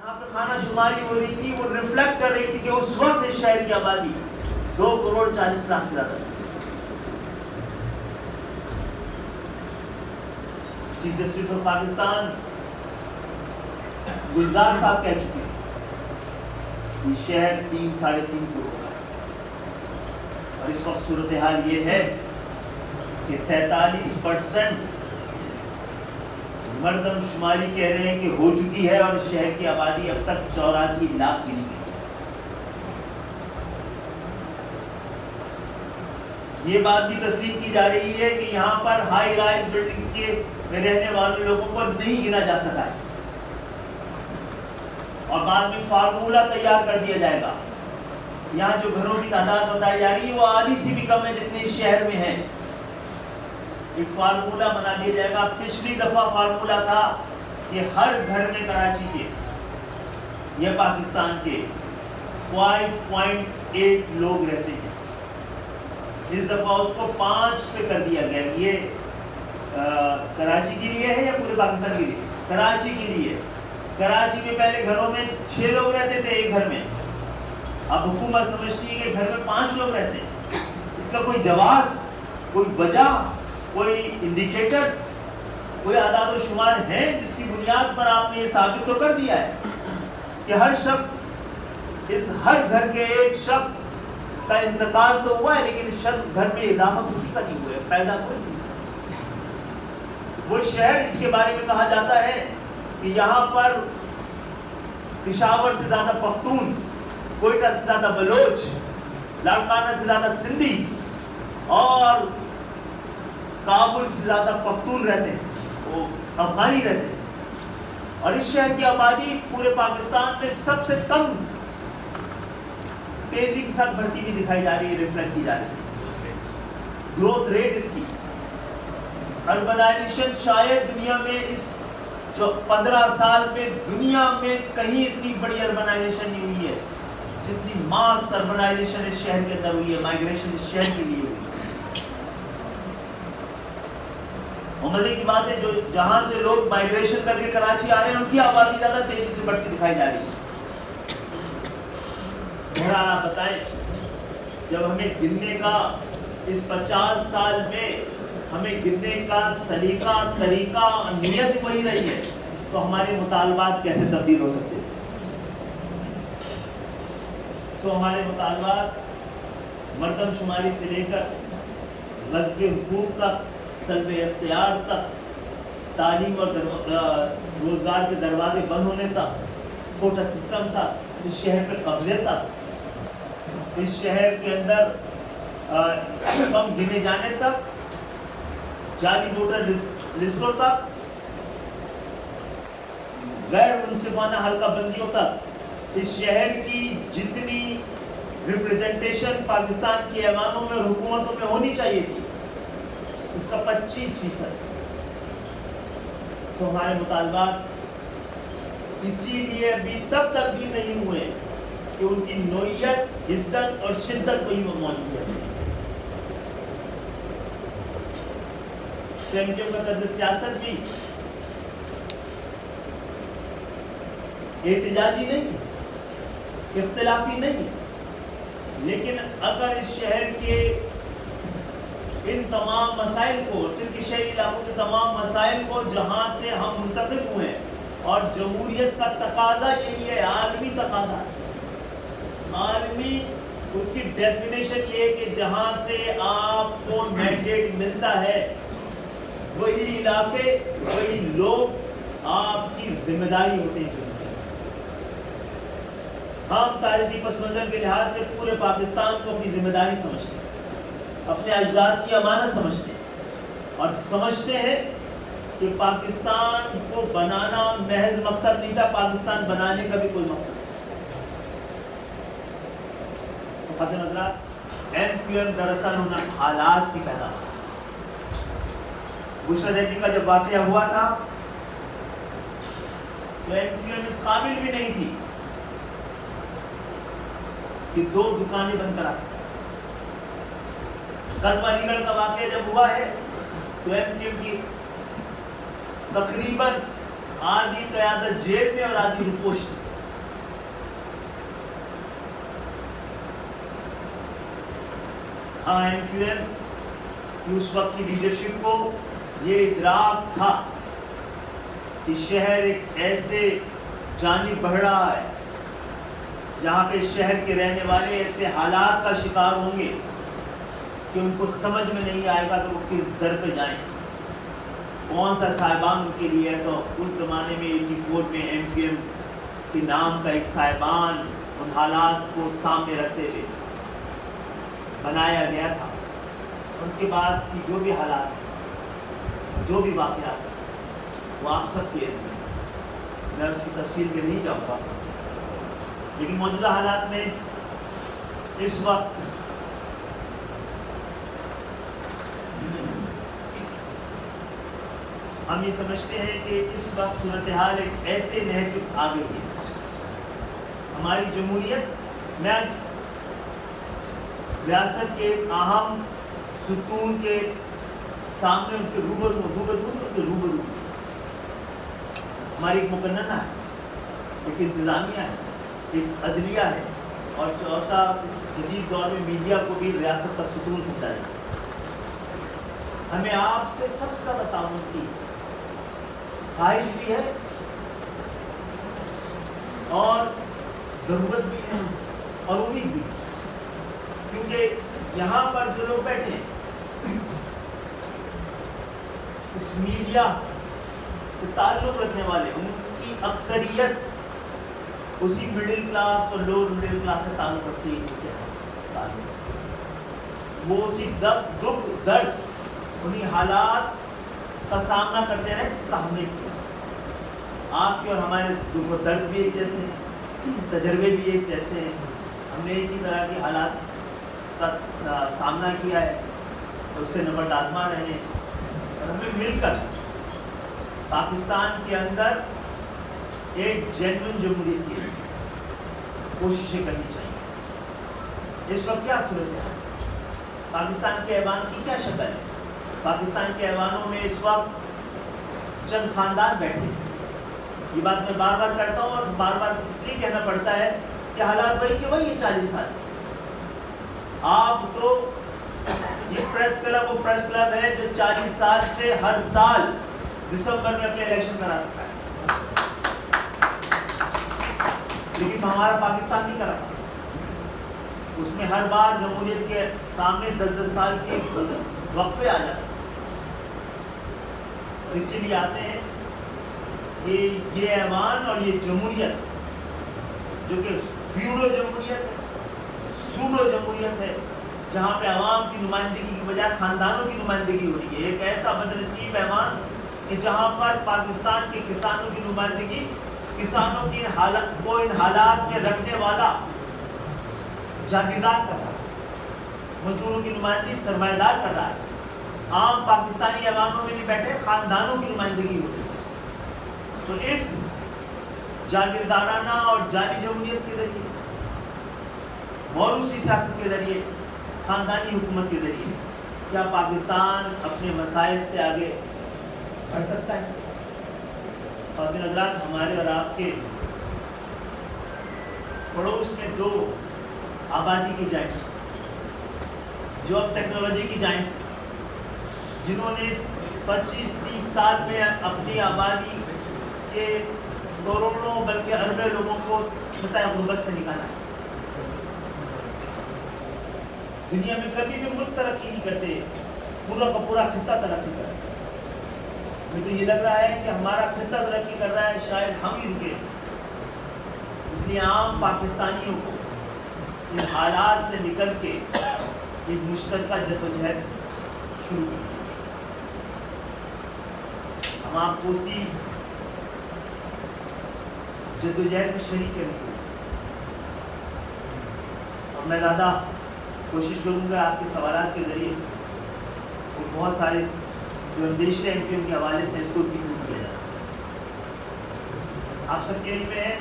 جہاں پہ خانہ شماری ہو رہی تھی وہ ریفلیکٹ کر رہی تھی کہ اس وقت اس شہر کی آبادی 2,40,00,000 سے زیادہ تھی۔ چیف جسٹس آف پاکستان گلزار صاحب کہہ چکے ہیں یہ شہر 3-3.5 کروڑ کا ہے، اور اس وقت صورتحال یہ ہے کہ 47% مردم شماری کہہ رہے ہیں کہ ہو چکی ہے، اور شہر کی آبادی اب تک 84 لاکھ کی نہیں گئی۔ یہ بات بھی تسلیم کی جا رہی ہے کہ یہاں پر ہائی رائز بلڈنگز کے میں رہنے والے لوگوں کو نہیں گنا جا سکا ہے، اور بعد میں فارمولہ تیار کر دیا جائے گا۔ یہاں جو گھروں کی تعداد بتائی جا رہی ہے وہ آدھی سے بھی کم ہے جتنے اس شہر میں ہیں۔ ایک فارمولہ بنا دیا جائے گا۔ پچھلی دفعہ فارمولہ تھا کہ ہر گھر میں کراچی کے یا پاکستان کے 5.8 لوگ رہتے ہیں، اس دفعہ اس کو 5 پہ کر دیا گیا۔ یہ کراچی کے لیے ہے یا پورے پاکستان کے لیے؟ کراچی کے لیے۔ کراچی میں پہلے گھروں میں 6 لوگ رہتے تھے ایک گھر میں، اب حکومت سمجھتی ہے کہ گھر میں 5 لوگ رہتے ہیں۔ اس کا کوئی جواز، کوئی وجہ، کوئی انڈیکیٹرز، کوئی اعداد و شمار ہیں جس کی بنیاد پر آپ نے یہ ثابت تو کر دیا ہے کہ ہر شخص، اس ہر گھر کے ایک شخص کا انتقال تو ہوا ہے، لیکن اس گھر میں اضافہ کسی کا نہیں ہوا ہے، پیدا کوئی نہیں۔ وہ شہر اس کے بارے میں کہا جاتا ہے کہ یہاں پر پشاور سے زیادہ پختون، کوئٹہ سے زیادہ بلوچ، لاڑکانہ سے زیادہ سندھی اور کابل سے زیادہ پختون رہتے ہیں، وہ افغانی رہتے ہیں، اور اس شہر کی آبادی پورے پاکستان میں سب سے کم تیزی کے ساتھ بڑھتی ہوئی دکھائی جا رہی ہے، ریفلیکٹ کی جا رہی ہے۔ گروتھ ریٹ اس کی، اربنائزیشن شاید دنیا میں اس جو 15 سال میں دنیا میں کہیں اتنی بڑی اربنائزیشن نہیں ہوئی ہے جتنی ماس اربنائزیشن اس شہر کے اندر ہوئی ہے، مائگریشن اس شہر کے لیے ہوئی ہے۔ اور مزے کی بات ہے جو جہاں سے لوگ مائگریشن کر کے کراچی آ رہے ہیں ان کی آبادی زیادہ تیزی سے بڑھتی دکھائی جا رہی ہے۔ بہرحال آپ بتائیں، جب ہمیں گننے کا اس 50 سال میں ہمیں گننے کا سلیقہ، طریقہ، نیت وہی رہی ہے، تو ہمارے مطالبات کیسے تبدیل ہو سکتے ہیں؟ ہمارے مطالبات مردم شماری سے لے کر غصب حقوق تک، سلب اختیار تک، تعلیم اور روزگار کے دروازے بند ہونے تک، کوٹا سسٹم تک، اس شہر پہ قبضے تک، اس شہر کے اندر کم گنے جانے تک، جعلی ووٹر لسٹوں تک، غیر منصفانہ حلقہ بندیوں تک، اس شہر کی جتنی ریپریزنٹیشن پاکستان کے ایوانوں میں اور حکومتوں میں ہونی چاہیے تھی اس کا 25%۔ ہمارے مطالبات اسی لیے ابھی تک تبدیل نہیں ہوئے کہ ان کی نوعیت، حدت اور شدت وہی موجود ہے۔ سیمٹیوں کا طرز سیاست بھی احتجاجی نہیں ہے، اختلافی نہیں ہے، لیکن اگر اس شہر کے ان تمام مسائل کو، صرف کے شہری علاقوں کے تمام مسائل کو جہاں سے ہم منتخب ہوئے ہیں، اور جمہوریت کا تقاضا یہی ہے، عالمی تقاضا ہے، عالمی اس کی ڈیفینیشن یہ ہے کہ جہاں سے آپ کو مینڈیٹ ملتا ہے وہی علاقے، وہی لوگ آپ کی ذمہ داری ہوتے ہیں۔ ہم تاریخی پس منظر کے لحاظ سے پورے پاکستان کو اپنی ذمہ داری سمجھتے ہیں، اپنے اجداد کی امانت سمجھتے ہیں، اور سمجھتے ہیں کہ پاکستان کو بنانا محض مقصد نہیں تھا، پاکستان بنانے کا بھی کوئی مقصد نہیں۔ تو خاتون حضرات، MQM دراصل ان حالات کی پیداوار، بشرا دیدی کا جب واقعہ ہوا تھا تو MQM اس قابل بھی نہیں تھی کہ 2 دکانیں بند کرا سکتے۔ قصبہ علی گڑھ کا واقعہ جب ہوا ہے تو MQM کی تقریباً آدھی قیادت جیل میں اور آدھی رپوش تھی۔ MQM کی اس وقت کی لیڈرشپ کو یہ ادراک تھا کہ شہر ایک ایسے جانب بڑھ رہا ہے جہاں پہ شہر کے رہنے والے ایسے حالات کا شکار ہوں گے کہ ان کو سمجھ میں نہیں آئے گا کہ وہ کس در پہ جائیں، کون سا صاحبان ان کے لیے ہے۔ تو اس زمانے میں 84 میں MQM کے نام کا ایک صاحبان ان حالات کو سامنے رکھتے ہوئے بنایا گیا تھا۔ اور اس کے بعد کی جو بھی حالات، جو بھی واقعات، وہ آپ سب کے علم میں، میں اس کی تفصیل میں نہیں جاؤں گا، لیکن موجودہ حالات میں اس وقت ہم یہ سمجھتے ہیں کہ اس وقت صورتحال ایک ایسے نہج پہ آ گئی ہے۔ ہماری جمہوریت میں ریاست کے اہم ستون کے سامنے ان کے روبرو ہماری ایک مقننہ ہے، ایک انتظامیہ ہے، ایک عدلیہ ہے، اور چوتھا اس جدید دور میں میڈیا کو بھی ریاست کا ستون سمجھا جائے۔ ہمیں آپ سے سب سے زیادہ تعاون کی خواہش بھی ہے اور ضرورت بھی ہے اور امید بھی ہے، کیونکہ یہاں پر جو لوگ بیٹھے ہیں اس میڈیا سے تعلق رکھنے والے، ان کی اکثریت اسی مڈل کلاس اور لوور مڈل کلاس سے تعلق رکھتی ہے، جس سے تعلق وہ اسی دکھ درد انہی حالات کا سامنا کرتے رہے جس کا ہم نے کیا۔ آپ کے اور ہمارے دکھ و درد بھی ایک جیسے ہیں، تجربے بھی ایک جیسے ہیں، ہم نے ایک ہی طرح کے حالات کا سامنا کیا ہے، اس سے نمٹ آزما رہے ہیں، اور ہمیں مل کر پاکستان کے اندر ایک جینوئن جمہوریت کی کوششیں کرنی چاہیے۔ اس وقت کیا صورت ہے؟ پاکستان کے ایوان کی کیا شکل ہے؟ پاکستان کے ایوانوں میں اس وقت چند خاندان بیٹھے ہیں۔ یہ بات میں بار بار کرتا ہوں اور بار بار اس لیے کہنا پڑتا ہے کہ حالات وہی کہ وہی 40 سال سے۔ آپ تو یہ پریس کلب وہ پریس کلب ہے جو 40 سال سے ہر سال دسمبر میں اپنے الیکشن کرا رکھا ہے، لیکن ہمارا پاکستان نہیں کرا۔ اس میں ہر بار جمہوریت کے سامنے 10 سال کے وقفے آ جاتے ہیں، اور اسی لیے آتے ہیں کہ یہ ایوان اور یہ جمہوریت جو کہ فیوڈو جمہوریت ہے، سوڈو جمہوریت ہے، جہاں پہ عوام کی نمائندگی کی بجائے خاندانوں کی نمائندگی ہو رہی ہے، ایک ایسا بدنصیب ایوان کہ جہاں پر پاکستان کے کسانوں کی نمائندگی، کسانوں کی ان حالات میں رکھنے والا جاگیردار کر رہا ہے، مزدوروں کی نمائندگی سرمایہ دار کر رہا ہے، عام پاکستانی عواموں میں نہیں بیٹھے، خاندانوں کی نمائندگی ہو رہی ہے۔ تو اس جاگیردارانہ اور جعلی جمہوریت کے ذریعے، موروثی سیاست کے ذریعے، خاندانی حکومت کے ذریعے کیا پاکستان اپنے مسائل سے آگے بڑھ سکتا ہے؟ خواتین حضرات، ہمارے اور آپ کے پڑوس میں 2 آبادی کے جائنٹس جو اب ٹیکنالوجی کی جائنٹس، جنہوں نے 25-30 سال میں اپنی آبادی کے کروڑوں بلکہ اربوں لوگوں کو سطح غربت سے نکالا ہے۔ دنیا میں کبھی بھی ملک ترقی نہیں کرتے، پورا کا پورا خطہ ترقی کرتا ہے۔ مجھے تو یہ لگ رہا ہے کہ ہمارا خطہ ترقی کر رہا ہے، شاید ہم ہی رکے۔ اس لیے عام پاکستانیوں کو ان حالات سے نکل کے ایک مشترکہ جدوجہد شروع کی۔ ہم آپ کو اسی جدوجہد میں شریک کرنے کے لیے، اور میں زیادہ کوشش کروں گا آپ کے سوالات کے ذریعے اور بہت سارے جو اندیشے MQM کے حوالے سے اس کو بھی دور کیا جا سکتا ہے۔ آپ سب کے علم میں ہے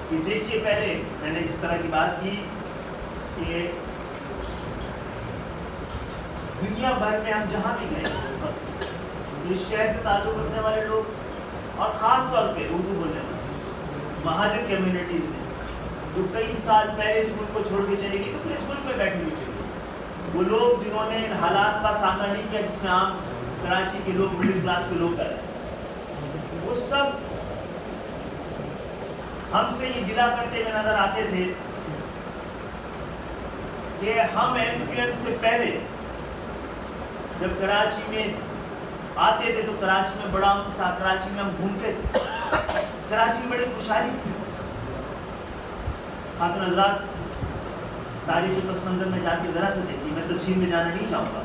کہ دیکھیے، پہلے میں نے جس طرح کی بات کی کہ دنیا بھر میں ہم جہاں بھی گئے، اس شہر سے تعلق رکھنے والے لوگ اور خاص طور پہ اردو بولنے والے مہاجر کمیونٹیز میں جو کئی سال پہلے اس ملک کو چھوڑ کے چلے گئی، تو پھر اس ملک میں بیٹھے ہوئے وہ لوگ جنہوں نے ان حالات کا سامنا نہیں کیا جس میں عام کراچی کے لوگ، مڈل کلاس کے لوگ کر رہے ہیں، وہ سب ہم سے یہ گلا کرتے ہوئے نظر آتے تھے کہ ہم MQM سے پہلے جب کراچی میں آتے تھے تو کراچی میں بڑا امن تھا، کراچی میں ہم گھومتے تھے، کراچی میں بڑی خوشحالی تھی۔ خاتون حضرات، تاریخی پس منظر میں جا کے ذرا سے دیکھیے، میں تفصیل میں جانا نہیں چاہوں گا۔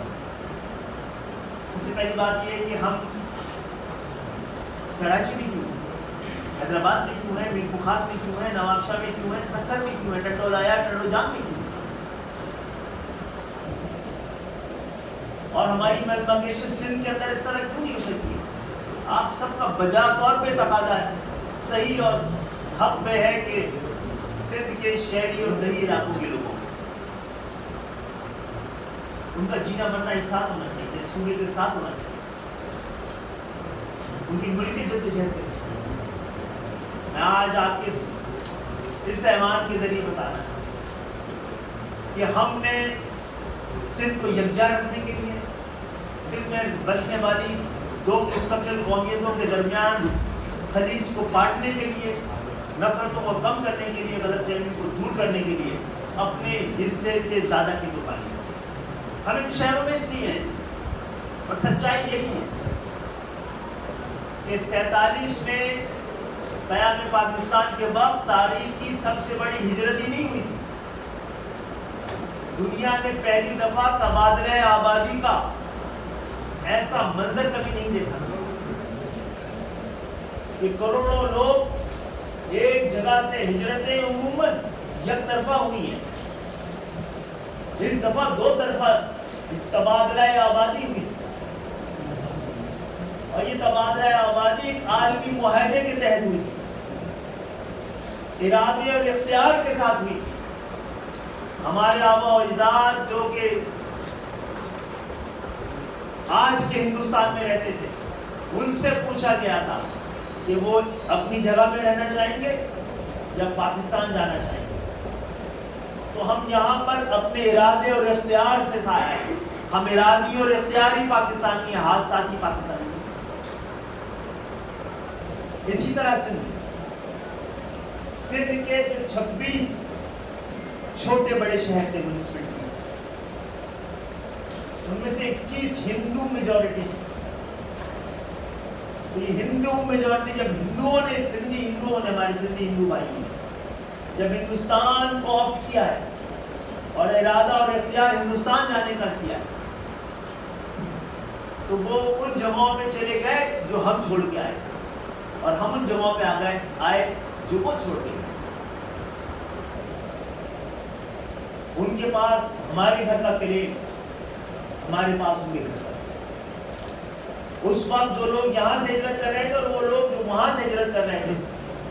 سب سے پہلی بات یہ ہے کہ ہم کراچی میں کیوں ہیں، حیدرآباد میں کیوں ہیں، میر بخار میں کیوں ہیں، نواب شاہ میں کیوں ہیں، سکر میں کیوں ہیں، ٹنڈو لایا، ٹنڈو جام میں کیوں ہیں، اور ہماری مائگریشن سندھ کے اندر اس طرح کیوں نہیں ہو سکتی ہے؟ آپ سب کا بجا طور پہ تقاضا ہے، صحیح اور حق پہ ہے کہ سندھ کے شہری اور دیہی علاقوں کے لوگوں ان کا جینا مرنا ایک ساتھ ہونا چاہیے، صوبے کے ساتھ ہونا چاہیے، ان کی ملکی جدوجہد کے۔ میں آج آپ کے اس ایوان کے ذریعے بتانا چاہتا ہوں کہ ہم نے سندھ کو یکجا رکھنے کے لیے، سندھ میں بسنے والی دو مستقل قومیتوں کے درمیان خلیج کو کاٹنے کے لیے، نفرتوں کو کم کرنے کے لیے، غلط فہمی کو دور کرنے کے لیے اپنے حصے سے زیادہ کی قربانی۔ ہم ان شہروں میں اس لیے ہیں، اور سچائی یہی ہے کہ 47 میں قیام پاکستان کے وقت تاریخ کی سب سے بڑی ہجرت ہی نہیں ہوئی تھی۔ دنیا نے پہلی دفعہ تبادلہ آبادی کا ایسا منظر کبھی نہیں دیکھا کہ کروڑوں لوگ ایک جگہ سے ہجرتیں عموماً یک طرفہ ہوئی ہیں، اس دفعہ دو طرفہ تبادلہ آبادی ہوئی، اور یہ تبادلہ آبادی ایک عالمی معاہدے کے تحت ہوئی، ارادے اور اختیار کے ساتھ ہوئی۔ ہمارے آبا و اجداد جو کہ آج کے ہندوستان میں رہتے تھے، ان سے پوچھا گیا تھا کہ وہ اپنی جگہ میں رہنا چاہیں گے یا پاکستان جانا چاہیں گے۔ تو ہم یہاں پر اپنے ارادے اور اختیار سے آئے ہیں، ہم ارادی اور اختیاری پاکستانی ہیں، حادثاتی پاکستانی ہیں۔ اسی طرح سندھ کے جو 26 چھوٹے بڑے شہر تھے، میونسپلٹیز، ان میں سے 21 ہندو میجورٹی تھی۔ تو یہ ہندو میجورٹی جب ہندوؤں نے، سندھی ہندوؤں نے، ہمارے سندھی ہندو بھائیوں نے جب ہندوستان کو آپٹ کیا ہے اور ارادہ اور اختیار ہندوستان جانے کا کیا ہے، تو وہ ان جگہوں پہ چلے گئے جو ہم چھوڑ کے آئے، اور ہم ان جگہوں پہ آئے جو وہ چھوڑ کے گئے۔ ان کے پاس ہمارے گھر کا کلیم، ہمارے پاس ان کے گھر کا۔ اس وقت جو لوگ یہاں سے ہجرت کر رہے تھے اور وہ لوگ جو وہاں سے ہجرت کر رہے تھے،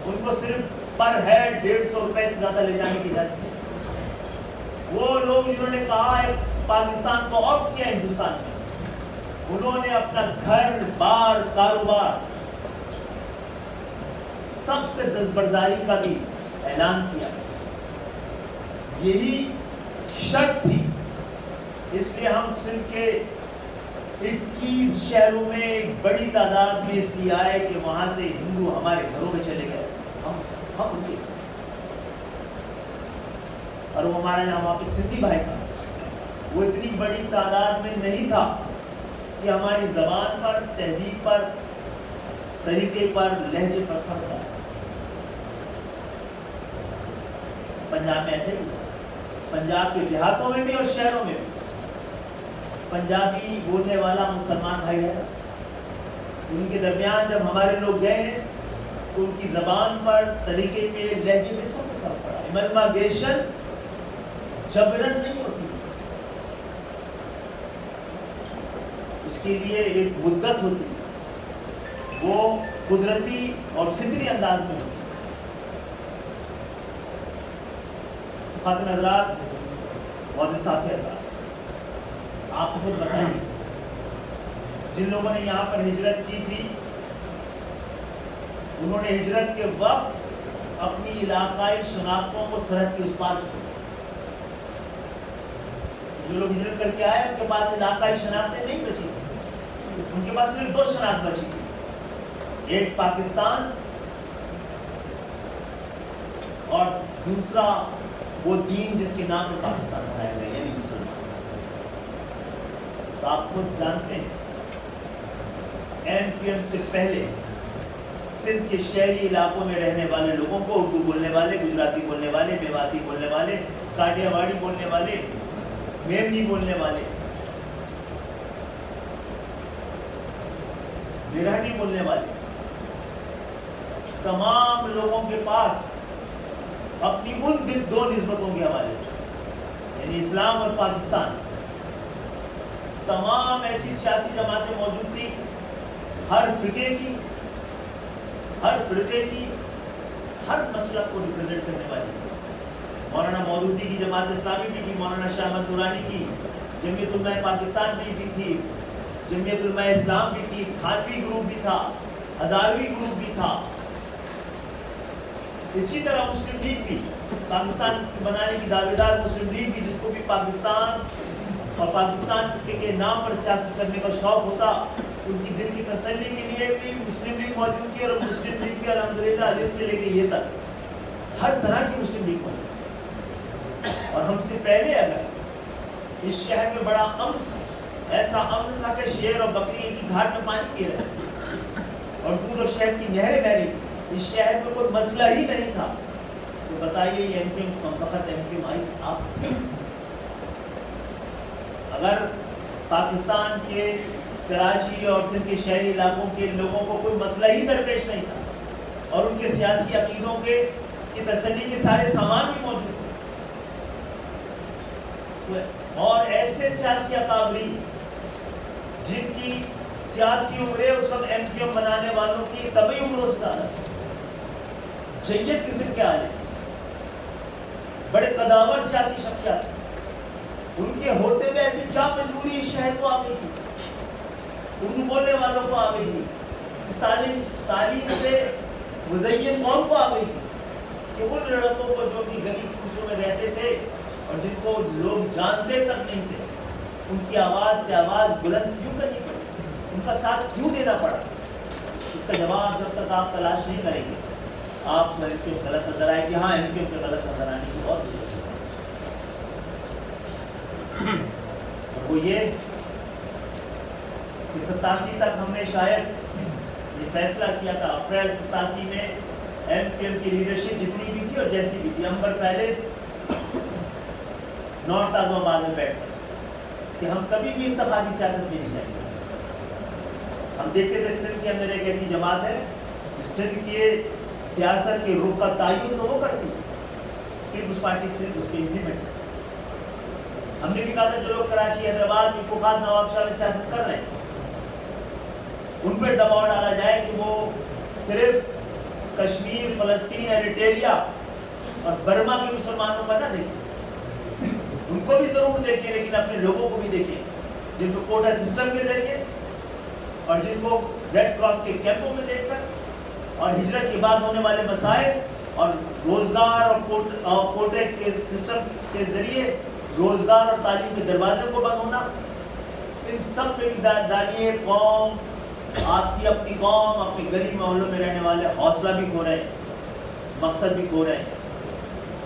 ان کو صرف پر ہیڈ 150 روپے سے زیادہ لے جانے کی اجازت نہیں۔ وہ لوگ جنہوں نے کہا ہے پاکستان کو آپٹ کیا ہندوستان میں، انہوں نے اپنا گھر بار کاروبار سب سے دستبرداری کا بھی اعلان کیا۔ یہی شرط تھی، اس لیے ہم سندھ کے 21 شہروں میں ایک بڑی تعداد میں اس لیے آئے کہ وہاں سے ہندو ہمارے گھروں میں چلے گئے، ہم ان کے، اور وہ ہمارا یہاں واپس سندھی بھائی تھا، وہ اتنی بڑی تعداد میں نہیں تھا کہ ہماری زبان پر، تہذیب پر، طریقے پر، لہجے پر فرق تھا۔ پنجاب میں ایسے ہی ہوا، پنجاب کے دیہاتوں میں بھی اور شہروں میں بھی پنجابی بولنے والا مسلمان بھائی رہتا، ان کے درمیان جب ہمارے لوگ گئے ہیں تو ان کی زبان پر، طریقے پہ، لہجے پہ سب کو فرق پڑا۔ ایملماگیشن جبرن نہیں ہوتی، اس کے لیے ایک مدت ہوتی، وہ قدرتی اور فطری انداز میں ہوتی۔ خاتون حضرات، معزز صافی حضرات، آپ خود بتائیے، جن لوگوں نے یہاں پر ہجرت کی تھی، انہوں نے ہجرت کے وقت اپنی علاقائی شناختوں کو سرحد کے اس پار چھوڑ دیا۔ جو لوگ ہجرت کر کے آئے ان کے پاس علاقائی شناختیں نہیں بچی، ان کے پاس صرف 2 شناخت بچی تھی، ایک پاکستان اور دوسرا وہ دین جس کے نام پر پاکستان بنایا گیا، یعنی مسلمان۔ تو آپ خود جانتے ہیں MQM سے پہلے سندھ کے شہری علاقوں میں رہنے والے لوگوں کو، اردو بولنے والے، گجراتی بولنے والے، میواتی بولنے والے، کاٹیا واڑی بولنے والے، میمنی بولنے والے، مراٹھی بولنے والے، تمام لوگوں کے پاس اپنی ان 2 نسبتوں کے حوالے سے، یعنی اسلام اور پاکستان، تمام ایسی سیاسی جماعتیں موجود تھیں، ہر فرقے کی ہر مسلک کو ریپرزینٹ کرنے والی۔ مولانا مودودی کی جماعت اسلامی بھی تھی، مولانا شاہ احمد نورانی کی جمعیت علماء پاکستان بھی تھی، جمعیت علماء اسلام بھی تھی، تھانوی گروپ بھی تھا، ہزاروی گروپ بھی تھا۔ اسی طرح مسلم لیگ بھی، پاکستان بنانے کی دعویدار مسلم لیگ بھی، جس کو بھی پاکستان اور پاکستان کے نام پر سیاست کرنے کا شوق ہوتا، ان کی دل کی تسلی کے لیے بھی مسلم لیگ موجود تھی، اور مسلم لیگ بھی الحمدللہ الف سے لے کے یہ تک ہر طرح کی مسلم لیگ موجود تھی۔ اور ہم سے پہلے اگر اس شہر میں بڑا امن تھا، ایسا امن تھا کہ شیر اور بکری ایک ہی گھاٹ میں پانی پی رہے اور دودھ اور شہد کی نہریں بہ رہی تھی، اس شہر میں کوئی مسئلہ ہی نہیں تھا، تو بتائیے یہ MQM آئی آپ؟ اگر پاکستان کے کراچی اور سندھ کے شہری علاقوں کے لوگوں کو کوئی مسئلہ ہی درپیش نہیں تھا اور ان کے سیاسی عقیدوں کی تسلی کے سارے سامان بھی موجود تھے، اور ایسے سیاسی اکابرین جن کی سیاسی عمریں اس وقت MQM بنانے والوں کی طبعی عمروں سے زیادہ جید قسم کے عالم، بڑے قداور سیاسی شخصیات، ان کے ہوتے ہوئے ایسی کیا مجبوری اس شہر کو آ گئی تھی، اردو بولنے والوں کو آ گئی تھی، اس تعلیم سے مزین قوم کو آ گئی تھی کہ ان لڑکوں کو جو کہ گلی کوچوں میں رہتے تھے اور جن کو لوگ جانتے تک نہیں تھے، ان کی آواز سے آواز بلند کیوں کرنی پڑی، ان کا ساتھ کیوں دینا پڑا؟ اس کا جواب جب تک آپ تلاش نہیں کریں گے آپ کو MQM غلط نظر آئے گی۔ ہاں MQM کے غلط نظر آنے کی بہت ضرورت ہے، وہ یہ کہ 87 تک ہم نے شاید یہ فیصلہ کیا تھا، اپریل 87 میں MQM کی لیڈرشپ جتنی بھی تھی اور جیسی بھی تھی، امبر پیلس نارتھ اعظم آباد میں بیٹھ کر کہ ہم کبھی بھی انتخابی سیاست میں نہیں جائیں گے۔ ہم دیکھتے تھے سندھ کے اندر ایک ایسی جماعت ہے جو سندھ کے سیاست کے رخ کا تعین تو وہ کرتی ہے، پیپلز پارٹی صرف اس پہ امپلیمنٹ کرتی۔ ہم نے بھی کہا تھا جو لوگ کراچی، حیدرآباد، نیکوخاص، نواب شاہ میں سیاست کر رہے ہیں ان پہ دباؤ ڈالا جائے کہ وہ صرف کشمیر، فلسطین، ایریٹریا اور برما کے مسلمانوں کا نہ دیکھیں، ان کو بھی ضرور دیکھیں لیکن اپنے لوگوں کو بھی دیکھیں جن کو کوٹا سسٹم کے ذریعے اور جن کو ریڈ کراس کے کیمپوں میں دیکھ کر اور ہجرت کے بعد ہونے والے مسائل اور روزگار اور کوٹے کے سسٹم کے ذریعے روزگار اور تعلیم کے دروازے کو بند ہونا، ان سب میں بھی دانیے قوم، آپ کی اپنی قوم، اپنی گلی محلوں میں رہنے والے حوصلہ بھی کھو رہے ہیں، مقصد بھی کھو رہے ہیں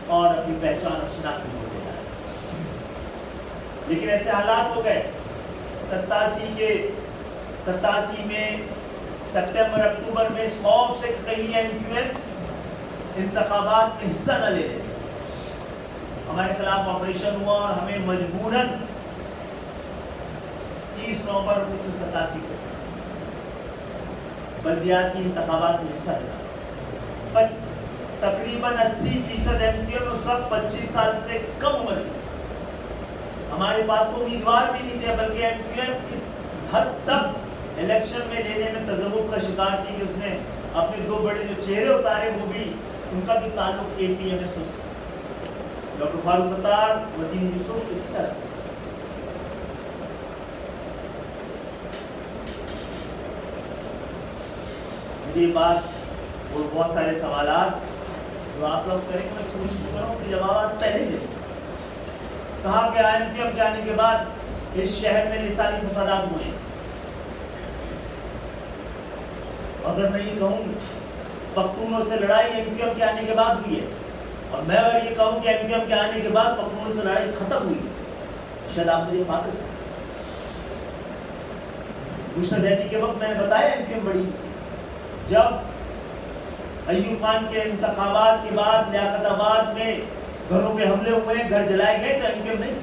اور اپنی پہچان اور شناخت بھی کھوتے جا رہے ہیں۔ لیکن ایسے حالات ہو گئے 87 میں سپٹمبر اکتوبر میں اس خوف سے کہیں MQM انتخابات میں حصہ نہ لے رہے، ہمارے خلاف آپریشن ہوا اور ہمیں مجبوراً 30 نومبر 1987 کو بلدیات کی انتخابات میں حصہ لینا۔ تقریباً 80% MQM اس وقت 25 سال سے کم عمر کی، ہمارے پاس تو امیدوار بھی نہیں تھے، بلکہ MQM اس حد تک الیکشن میں لینے میں تذبذب کا شکار تھی کہ اس نے اپنے 2 بڑے جو چہرے اتارے، وہ بھی ان کا بھی تعلق APMS سے، ڈاکٹر فاروق ستار، متین یوسف، اسی طرح۔ مجھے یہ بات اور بہت سارے سوالات جو آپ لوگ کریں گے میں کوشش کروں کہ جوابات پہلے دیں، کہا کہ IMQM کے آنے کے بعد اس شہر میں لسانی فسادات ہوئے. اگر میں یہ کہوں پختونوں سے لڑائی IMQM کے آنے کے بعد ہوئی ہے، اور میں اگر یہ کہوں کہ IMQM کے آنے کے بعد پختونوں سے لڑائی ختم ہوئی، شاید آپ مجھے پاگل سمجھیں. گزشتہ دہلی کے وقت میں نے بتایا IMQM بڑی. جب ایوب خان کے انتخابات کے بعد لیاقت آباد میں گھروں پہ حملے ہوئے، گھر جلائے گئے، تو IMQM نہیں.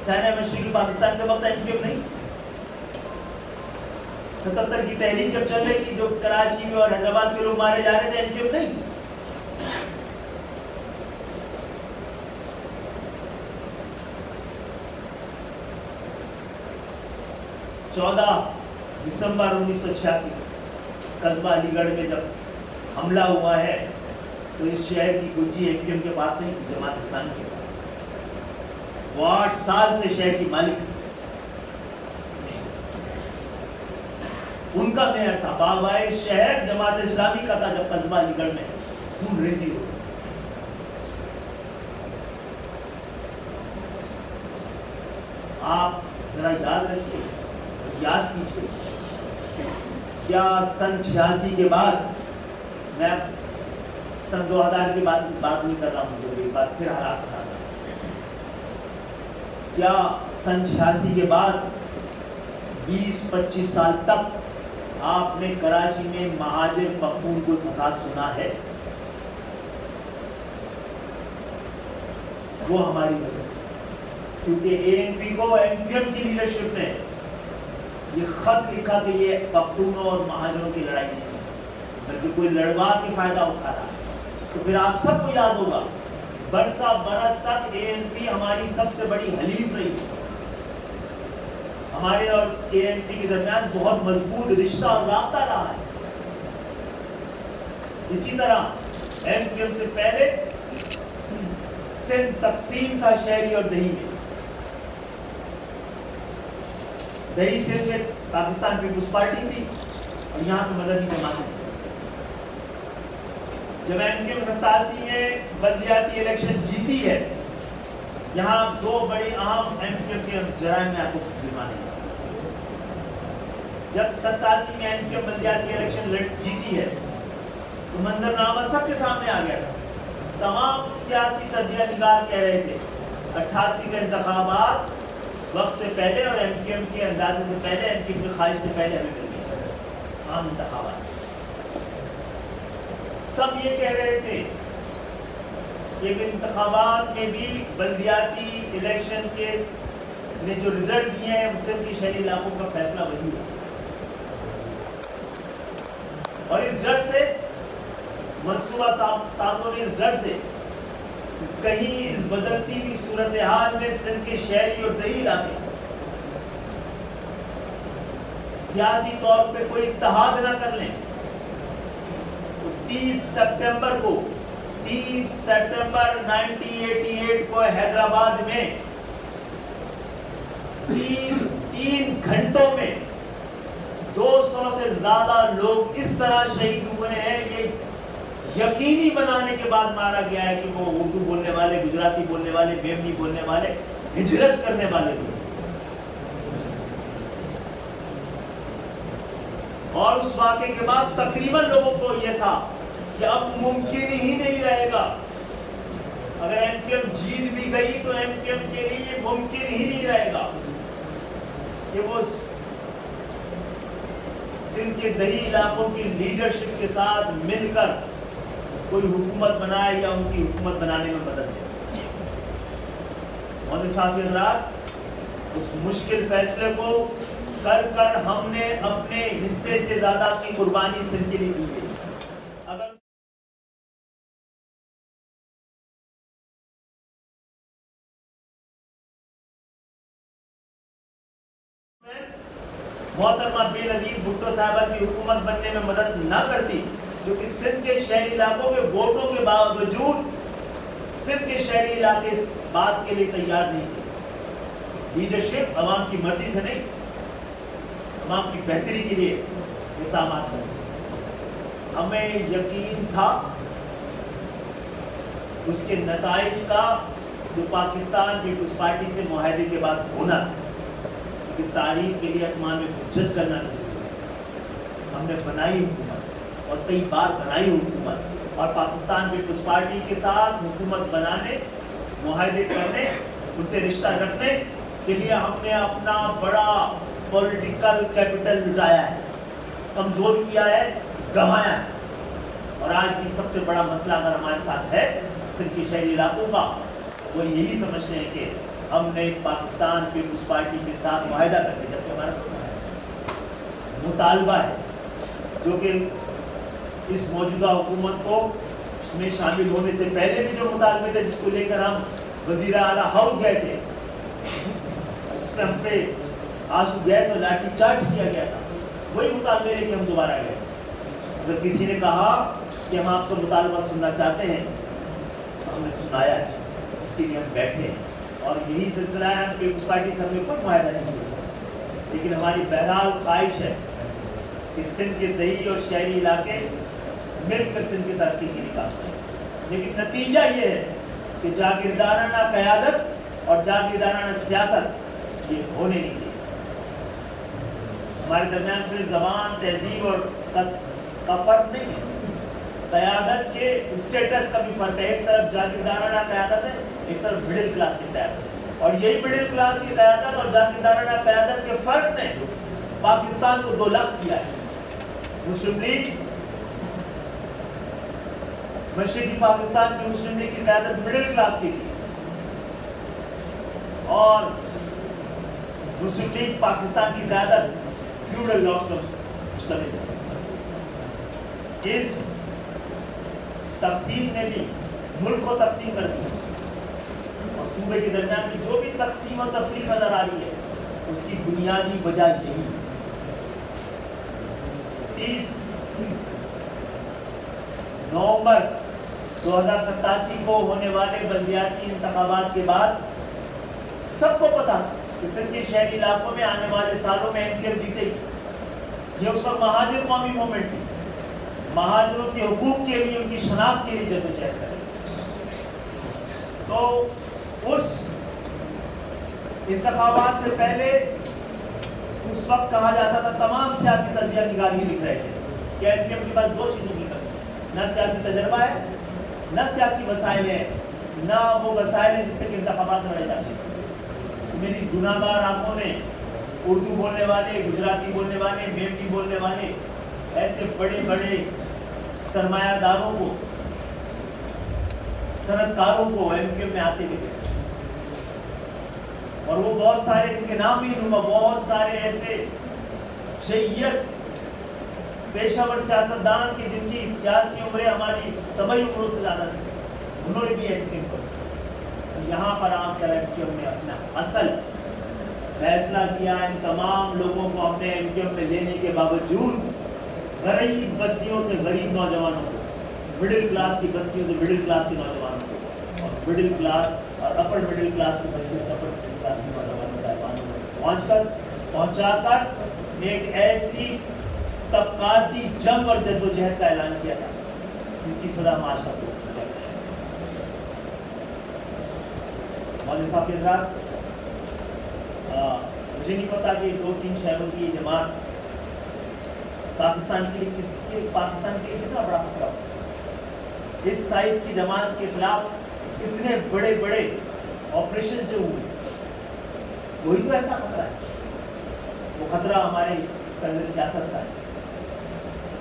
سینہ مشرقی پاکستان کے وقت IMQM نہیں. 77 کی تحریک جب چل رہی تھی، جو کراچی میں اور حیدرآباد کے لوگ مارے جا رہے تھے، IMQM نہیں. 14 دسمبر 1986 قصبہ علی گڑھ میں جب حملہ ہوا ہے تو اس شہر کی کنجی IMQM کے پاس نہیں تھی، جماعت اسلامی کے پاس. وہ 8 سال سے شہر کی مالک تھی. ان کا میئر تھا. باغائے شہر جماعت اسلامی کا تھا جب قصبہ علی گڑھ میں خون ریزی ہو. آپ ذرا یاد رکھیے، یاد کیجیے، کیا سن 86 کے بعد، میں سن 2000 کی بات نہیں کر رہا ہوں، جو ایک بات پھر حالات بتا رہا ہوں، کیا سن 86 کے بعد 20-25 سال تک آپ نے کراچی میں مہاجر پختون کو فساد سنا ہے؟ وہ ہماری وجہ سے، کیونکہ ANP کو IMQM کی لیڈرشپ نے یہ خط لکھا کہ یہ پختونوں اور مہاجروں کی لڑائی نہیں ہے، بلکہ کوئی لڑوا کے فائدہ اٹھا رہا ہے. تو پھر آپ سب کو یاد ہوگا برسہ برس تک ANP ہماری سب سے بڑی حلیف رہی ہے. ہمارے اور ANP کے درمیان بہت مضبوط رشتہ اور رابطہ رہا ہے. اسی طرح IMQM سے پہلے سندھ تقسیم تھا شہری اور دیہی میں. دیہی سندھ میں پاکستان پیپلز پارٹی تھی اور یہاں پہ مذہبی جماعتیں تھیں. جب IMQM 87 میں بلدیاتی الیکشن جیتی ہے، یہاں 2 بڑی اہم IMQM کے جرائم میں آپ کو گنوانے ہیں. جب 87 میں IMQM بلدیاتی الیکشن جیتی ہے تو منظرنامہ سب کے سامنے آ گیا تھا. تمام سیاسی تجزیہ نگار کہہ رہے تھے 88 کے انتخابات وقت سے پہلے اور IMQM کے اندازے سے پہلے، IMQM کی خواہش سے پہلے ہمیں مل گئی عام انتخابات. سب یہ کہہ رہے تھے کہ انتخابات میں بھی بلدیاتی الیکشن کے نے جو رزلٹ دیے ہیں اس سے کی شہری علاقوں کا فیصلہ وہی ہوا. اور اس ڈر سے منصوبہ سازوں نے اس ڈر سے کہیں اس بدلتی ہوئی صورتحال میں سندھ کے شہری اور دیہی علاقے سیاسی طور پہ کوئی اتحاد نہ کر لیں، تو 30 سپٹمبر 1988 کو حیدرآباد میں 3 گھنٹوں میں 200 سے زیادہ لوگ اس طرح شہید ہوئے ہیں. یہ یقینی بنانے کے بعد مارا گیا ہے کہ وہ اردو بولنے والے، گجراتی بولنے والے، میمنی بولنے والے، ہجرت کرنے والے لوگ. اور اس واقعے کے بعد تقریباً لوگوں کو یہ تھا کہ اب ممکن ہی نہیں رہے گا، اگر IMQM جیت بھی گئی تو IMQM کے لیے یہ ممکن ہی نہیں رہے گا کہ وہ سندھ کے دیہی علاقوں کی لیڈرشپ کے ساتھ مل کر کوئی حکومت بنائے یا ان کی حکومت بنانے میں مدد دے. محترم صاحب حضرات، اس مشکل فیصلے کو کر ہم نے اپنے حصے سے زیادہ کی قربانی سندھ کے لیے دی ہے. اگر محترمہ بے نظیر بھٹو صاحبہ کی حکومت بننے میں مدد نہ کرتی، جو کہ سندھ کے شہری علاقوں کے ووٹوں کے باوجود سندھ کے شہری علاقے اس بات کے لیے تیار نہیں تھے. لیڈرشپ عوام کی مرضی سے نہیں، عوام کی بہتری کے لیے اقدامات کرتے. ہمیں یقین تھا اس کے نتائج کا جو پاکستان پیپلز پارٹی سے معاہدے کے بعد ہونا تھا، کہ تاریخ کے لیے اتمام حجت کرنا ضروری ہے۔ ہم نے بنائی حکومت اور کئی بار بنائی حکومت، اور پاکستان پیپلز پارٹی کے ساتھ حکومت بنانے، معاہدے کرنے، ان سے رشتہ رکھنے کے لیے ہم نے اپنا بڑا پولیٹیکل کیپٹل لٹایا ہے، کمزور کیا ہے، گنوایا ہے۔ اور آج بھی سب سے بڑا مسئلہ اگر ہمارے ساتھ ہے سندھ کے شہری علاقوں کا، وہ یہی سمجھتے ہیں کہ ہم نے پاکستان پیپلز پارٹی کے ساتھ معاہدہ کر دیا، جبکہ ہمارا مطالبہ ہے جو کہ اس موجودہ حکومت کو اس میں شامل ہونے سے پہلے بھی جو مطالبے تھے، جس کو لے کر ہم وزیر اعلیٰ ہاؤس گئے تھے، اس سے ہم پہ آنسو گیس اور لاٹھی چارج کیا گیا تھا، وہی مطالبے لے کے ہم دوبارہ گئے۔ اگر کسی نے کہا کہ ہم آپ کا مطالبہ سننا چاہتے ہیں تو ہم نے سنایا ہے، اس کے لیے ہم بیٹھے ہیں، اور یہی سلسلہ ہے۔ ہم پیپلز پارٹی سے ہم نے کوئی معاہدہ نہیں کیا، لیکن ہماری بہرحال خواہش ہے کہ سندھ کے دیہی اور شہری علاقے مل کر سندھ کی ترقی کے لیے کام کریں، لیکن نتیجہ یہ ہے کہ جاگیردارانہ قیادت اور جاگیردارانہ سیاست یہ ہونے نہیں دے۔ ہمارے درمیان صرف زبان، تہذیب اور کا فرق نہیں ہے، قیادت کے اسٹیٹس کا بھی فرق ہے۔ ایک طرف جاگیردارانہ قیادت ہے، ایک طرف مڈل کلاس کی قیادت ہے، اور یہی مڈل کلاس کی قیادت اور جاگیردارانہ قیادت کے فرق نے پاکستان کو دو لخت کیا ہے۔ مسلم لیگ، مشرقی پاکستان کی مسلم لیگ کی قیادت مڈل کلاس کی تھی، اور مسلم لیگ پاکستان کی قیادت فیوڈل لاس پر مشتمل ہے۔ اس تقسیم نے بھی ملک کو تقسیم کر دیا، اور صوبے کے درمیان کی جو بھی تقسیم و تفریق نظر آ رہی ہے اس کی بنیادی وجہ یہی ہے۔ 30 نومبر 2087 کو ہونے والے بلدیاتی انتخابات کے بعد سب کو پتا کہ سندھ کے شہری علاقوں میں آنے والے سالوں میں MKM جیتے گی۔ یہ اس وقت مہاجر قومی موومنٹ تھی، مہاجروں کے حقوق کے لیے، ان کی شناخت کے لیے جدوجہد کرے۔ تو اس انتخابات سے پہلے اس وقت کہا جاتا تھا، تمام سیاسی تجزیہ نگار یہ لکھ رہے تھے کہ MKM کے پاس دو چیزوں کی کمی ہے، نہ سیاسی تجربہ ہے، نہ سیاسی وسائل ہیں، نہ وہ وسائل ہیں جس سے کہ انتخابات لڑے جاتے ہیں۔ میری گناہ گار آنکھوں نے اردو بولنے والے، گجراتی بولنے والے، میمٹی بولنے والے ایسے بڑے بڑے سرمایہ داروں کو، صنعت کاروں کو MKM میں آتے ہوئے دیکھا، اور وہ بہت سارے جن کے نام بھی لوں گا، بہت سارے ایسے شیعیت پیشہ ور سیاستدان کی جن کی سیاسی عمریں ہماری طبعی عمروں سے زیادہ تھی، انہوں نے بھی MKM کو یہاں پر عام MKM نے اپنا اصل فیصلہ کیا۔ ان تمام لوگوں کو ہم نے MKM میں لینے کے باوجود غریب بستیوں سے غریب نوجوانوں کو، مڈل کلاس کی بستیوں سے مڈل کلاس کے نوجوانوں کو، اور مڈل کلاس اور اپر مڈل کلاس کی بستیوں سے اپر مڈل کلاس کے نوجوانوں کو پہنچا کر ایک ایسی طبقاتی جنگ اور جدوجہد کا اعلان کیا تھا جس کی سزا معاشرہ کو مولوی صاحب کے حضرات، مجھے نہیں پتا کہ 2-3 شہروں کی جماعت پاکستان کے لیے کتنا بڑا خطرہ ہو۔ اس سائز کی جماعت کے خلاف اتنے بڑے بڑے آپریشن جو ہوئے، وہی تو ایسا خطرہ ہے۔ وہ خطرہ ہمارے طرز سیاست کا ہے،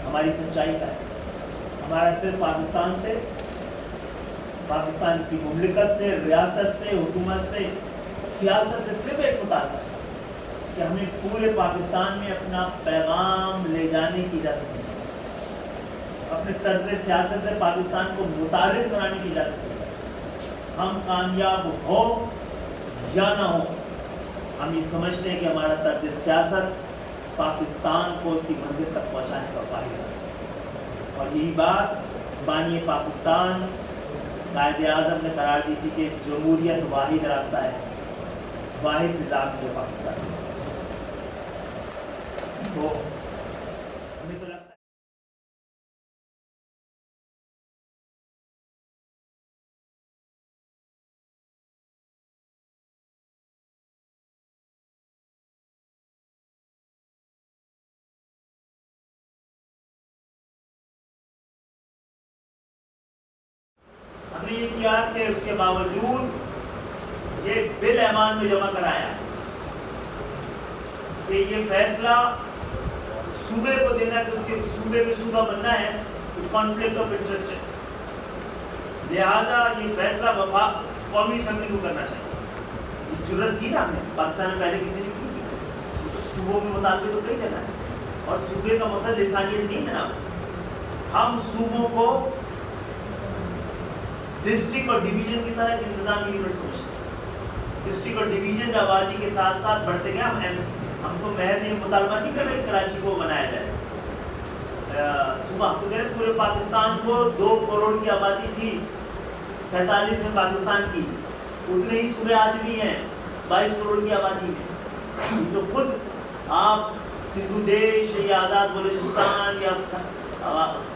ہماری سچائی کا ہے۔ ہمارا صرف پاکستان سے، پاکستان کی مملکت سے، ریاست سے، حکومت سے، سیاست سے صرف ایک مطالبہ ہے کہ ہمیں پورے پاکستان میں اپنا پیغام لے جانے کی اجازت دی جائے، اپنے طرز سیاست سے پاکستان کو متعارف کرانے کی اجازت دی جائے۔ ہم کامیاب ہو یا نہ ہو، ہم یہ سمجھتے ہیں کہ ہمارا طرز سیاست پاکستان کو اس کی منزل تک پہنچانے کا واحد ہے، اور یہی بات بانی پاکستان قائد اعظم نے قرار دی تھی کہ جمہوریت واحد راستہ ہے، واحد نظام ہے پاکستان۔ تو سہولیات کے اس کے باوجود یہ بل ایمان میں جمع کرایا کہ یہ فیصلہ صوبے کو دینا ہے کہ اس کے صوبے میں صوبہ بننا ہے تو کانفلکٹ آف انٹرسٹ ہے، لہذا یہ فیصلہ وفاق قومی اسمبلی کو کرنا چاہیے. یہ جرت کی نا ہم نے، پاکستان میں پہلے کسی نے کی تھی. صوبوں کے مطالبے تو کئی جگہ ہے اور صوبے کا مقصد لسانیت نہیں جناب. ہم صوبوں کو ڈسٹرکٹ اور ڈویژن کی طرح ایک انتظامی یونٹ سمجھتے ہیں. ڈسٹرکٹ اور ڈویژن آبادی کے ساتھ ساتھ بڑھتے گئے. ہم تو محض یہ مطالبہ نہیں کر رہے کراچی کو بنایا جائے صوبہ. تو کہہ رہے پورے پاکستان کو 2 کروڑ کی آبادی تھی 47 میں پاکستان کی، اتنے ہی صوبے آج بھی ہیں 22 کروڑ کی آبادی میں. تو خود آپ سندھو دیش یا آزاد بلوچستان یا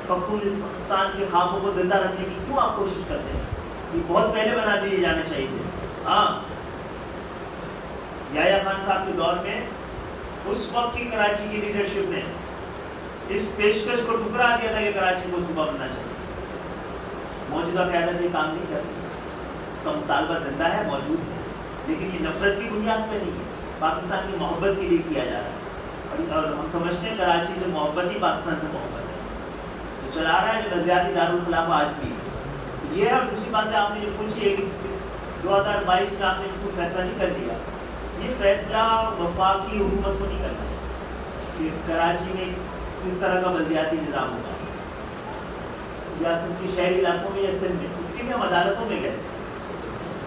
پختونستان کے خاکوں کو زندہ رکھنے کی کیوں آپ کوشش کرتے ہیں؟ یہ بہت پہلے بنا دیے جانے چاہیے تھے. ہاں، یحییٰ خان صاحب کے دور میں اس وقت کی کراچی کی لیڈرشپ نے اس پیشکش کو ٹکرا دیا تھا کہ کراچی کو صوبہ بننا چاہیے. موجودہ قیادت یہ کام نہیں کرتی. اس کا مطالبہ زندہ ہے، موجود ہے، لیکن یہ نفرت کی بنیاد پہ نہیں ہے، پاکستان کی محبت کے لیے کیا جا رہا ہے. اور ہم سمجھتے ہیں کراچی سے محبت ہی پاکستان سے محبت ہے. جو چلا رہا ہے جو نظریاتی دارالخلافہ آج بھی ہے یہ ہے. اور دوسری بات ہے آپ نے جو پوچھی ہے کہ 2022 میں آپ نے کوئی فیصلہ نہیں کر دیا. یہ فیصلہ وفاقی حکومت کو نہیں کرنا ہے کہ کراچی میں کس طرح کا بلدیاتی نظام ہوگا ریاست کے شہری علاقوں میں یا سندھ میں. اس کے لیے ہم عدالتوں میں گئے.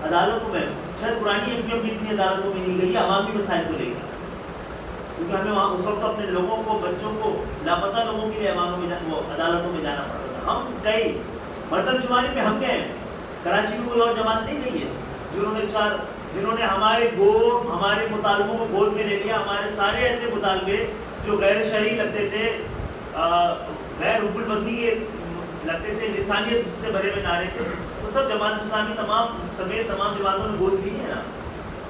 عدالتوں میں شاید پرانی ایم پی اتنی عدالتوں میں نہیں گئی عوامی مسائل کو لے کر، کیونکہ ہمیں وہاں اس وقت اپنے لوگوں کو، بچوں کو، لاپتہ لوگوں کے لیے عدالتوں میں جانا پڑتا تھا. ہم گئے، مردم شماری میں ہم گئے. کراچی میں کوئی اور جماعت نہیں گئی ہے جنہوں نے ہمارے مطالبوں کو گود میں لے لیا. ہمارے سارے ایسے مطالبے جو غیر شرعی لگتے تھے، غیر حب المدنی کے لگتے تھے، لسانیت سے بھرے ہوئے نعرے تھے، وہ سب جماعت اسلامی سمیت تمام جماعتوں نے گود لی ہے نا.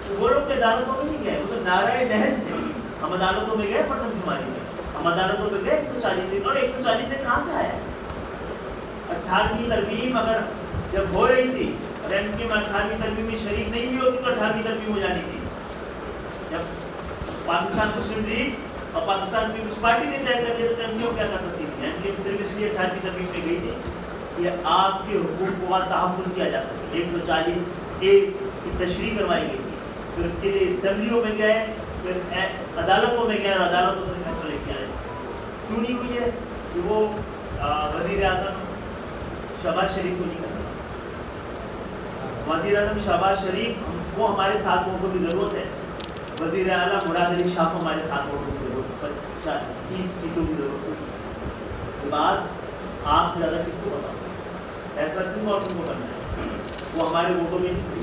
تو وہ لوگ عدالتوں میں نہیں گئے، وہ تو نعرہ بحث تھے. ہم عدالتوں میں گئے مردم شماری میں، ہم عدالتوں میں گئے 140 سے. اور 140 سے کہاں سے آیا؟ 18ویں ترمیم اگر جب ہو رہی تھی، ایم کے میں 18ویں ترمیم میں شریک نہیں بھی ہوتی تو 18ویں ترمیم ہو جانی تھی. جب پاکستان مسلم لیگ اور پاکستان پیپلز پارٹی نے طے کر دیا تو ایم کیو کیا کر سکتی تھی؟ ایم کیو صرف اس لیے 18ویں ترمیم میں گئی تھی کہ آپ کے حقوق کو تحفظ کیا جا سکے. 140A کی تشریح کروائی گئی تھی. پھر اس کے لیے اسمبلیوں میں گئے، پھر عدالتوں میں گئے اور عدالتوں سے فیصلہ لے کے آئے. کیوں نہیں ہوئی ہے؟ کہ وہ وزیر اعظم شہباز شریف کو نہیں کرتا. وزیر اعظم شہباز شریف وہ ہمارے 7 ووٹوں کی ضرورت ہے. وزیر اعلیٰ مراد علی شاہ کو ہمارے 7 ووٹوں کی ضرورت ہے، 30 سیٹوں کی ضرورت ہے. یہ بات آپ سے زیادہ کس کو بتاؤں؟ ایسا سندھ اور تم کو کرنا ہے، وہ ہمارے ووٹوں میں نہیں.